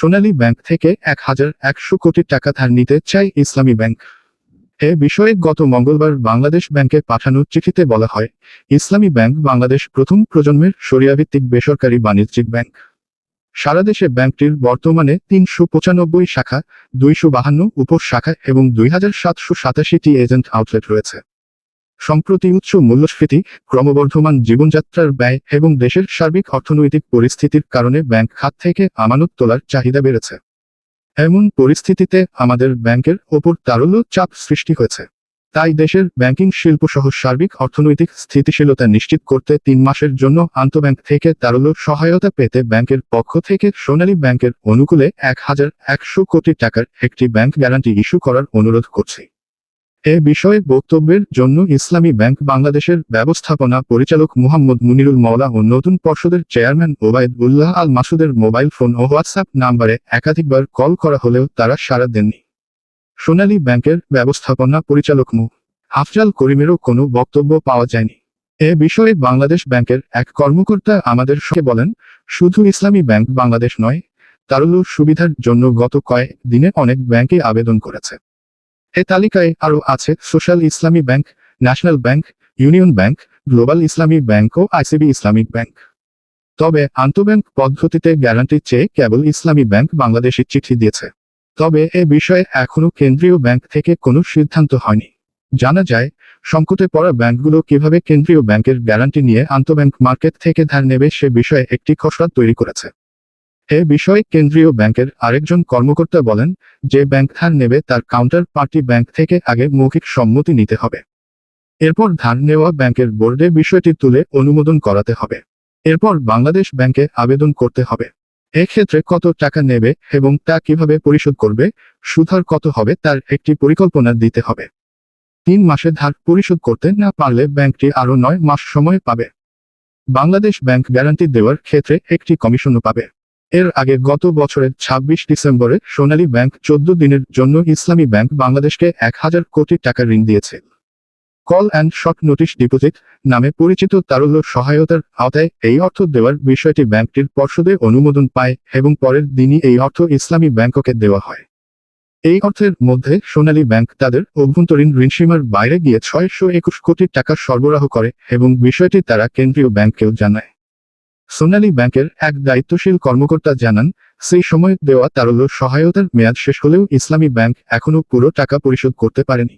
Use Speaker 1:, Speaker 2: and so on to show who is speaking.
Speaker 1: সোনালী bank থেকে ১,১০০ কোটি টাকা ধার নিতে চায় ইসলামী ব্যাংক। এ বিষয়ে গত মঙ্গলবার বাংলাদেশ ব্যাংকে পাঠানো চিঠিতে বলা হয়, ইসলামী ব্যাংক বাংলাদেশ প্রথম প্রজন্মের শরিয়াভিত্তিক বেসরকারি বাণিজ্যিক ব্যাংক। সারা দেশে ব্যাংকটির বর্তমানে ৩৯৫ শাখা, ২৫২ উপশাখা এবং ২,৭৮৭টি এজেন্ট আউটলেট রয়েছে। সম্প্রতি উচ্চ মূল্যস্ফীতি, ক্রমবর্ধমান জীবনযাত্রার ব্যয় এবং দেশের সার্বিক অর্থনৈতিক পরিস্থিতির কারণে ব্যাংক খাত থেকে আমানত তোলার চাহিদা বেড়েছে। এমন পরিস্থিতিতে আমাদের ব্যাংকের ওপর তারল্য চাপ সৃষ্টি হয়েছে। তাই দেশের ব্যাংকিং শিল্পসহ সার্বিক অর্থনৈতিক স্থিতিশীলতা নিশ্চিত করতে ৩ মাসের জন্য আন্তঃব্যাংক থেকে তারল্য সহায়তা পেতে ব্যাংকের পক্ষ থেকে সোনালী ব্যাংকের অনুকূলে ১,১০০ কোটি টাকার একটি ব্যাংক গ্যারান্টি ইস্যু করার অনুরোধ করছি। এ বিষয়ে বক্তব্যের জন্য ইসলামী ব্যাংক বাংলাদেশের ব্যবস্থাপনা পরিচালক মুহাম্মদ মুনিরুল মওলা ও নতুন পর্ষদের চেয়ারম্যান ওবায়দ উল্লাহ আল মাসুদের মোবাইল ফোন ও হোয়াটসঅ্যাপ নাম্বারে একাধিকবার কল করা হলেও তারা সাড়া দেননি। সোনালী ব্যাংকের ব্যবস্থাপনা পরিচালক মু. আফজাল করিমেরও কোনো বক্তব্য পাওয়া যায়নি। এ বিষয়ে বাংলাদেশ ব্যাংকের এক কর্মকর্তা আমাদের সঙ্গে বলেন, শুধু ইসলামী ব্যাংক বাংলাদেশ নয়, তারল্য সুবিধার জন্য গত কয়েক দিনে অনেক ব্যাংকে আবেদন করেছে। এ তালিকায় আরও আছে সোশ্যাল ইসলামী bank, national bank, union bank, global ইসলামী ব্যাংক ও আইসিবি ইসলামিক ব্যাংক। তবে আন্তঃব্যাংক পদ্ধতিতে গ্যারান্টি চেয়ে কেবল ইসলামী ব্যাংক বাংলাদেশি চিঠি দিয়েছে। তবে এ বিষয়ে এখনও কেন্দ্রীয় ব্যাংক থেকে কোনো সিদ্ধান্ত হয়নি। জানা যায়, সংকটে পড়া ব্যাংকগুলো কিভাবে কেন্দ্রীয় ব্যাংকের গ্যারান্টি নিয়ে আন্তঃব্যাংক মার্কেট থেকে ধার নেবে সে বিষয়ে একটি খসড়া তৈরি করেছে। এ বিষয়ে কেন্দ্রীয় ব্যাংকের আরেকজন কর্মকর্তা বলেন, যে ব্যাংক ধার নেবে তার কাউন্টার পার্টি ব্যাংক থেকে আগে মৌখিক সম্মতি নিতে হবে। এরপর ধার নেওয়া ব্যাংকের বোর্ডে বিষয়টি তুলে অনুমোদন করাতে হবে। এরপর বাংলাদেশ ব্যাংকে আবেদন করতে হবে। এক্ষেত্রে কত টাকা নেবে এবং তা কিভাবে পরিশোধ করবে, সুদহার কত হবে তার একটি পরিকল্পনা দিতে হবে। ৩ মাসে ধার পরিশোধ করতে না পারলে ব্যাংকটি আরও ৯ মাস সময় পাবে। বাংলাদেশ ব্যাংক গ্যারান্টি দেওয়ার ক্ষেত্রে একটি কমিশনও পাবে। এর আগে গত বছরের ২৬ ডিসেম্বরে সোনালী ব্যাংক ১৪ দিনের জন্য ইসলামী ব্যাংক বাংলাদেশকে ১,০০০ কোটি টাকা ঋণ দিয়েছে। Call and short notice deposit নামে পরিচিত তারল্য সহায়তার আওতায় এই অর্থ দেওয়ার বিষয়টি ব্যাংকটির পর্ষদে অনুমোদন পায় এবং পরের দিনই এই অর্থ ইসলামী ব্যাংককে দেওয়া হয়। এই অর্থের মধ্যে সোনালী ব্যাংক তাদের অভ্যন্তরীণ ঋণসীমার বাইরে গিয়ে ৬২১ কোটি টাকা সরবরাহ করে এবং বিষয়টি তারা কেন্দ্রীয় ব্যাংককেও জানায়। সোনালী ব্যাংকের এক দায়িত্বশীল কর্মকর্তা জানান, সেই সময় দেওয়া তারল্য সহায়তার মেয়াদ শেষ হলেও ইসলামী ব্যাংক এখনও পুরো টাকা পরিশোধ করতে পারেনি।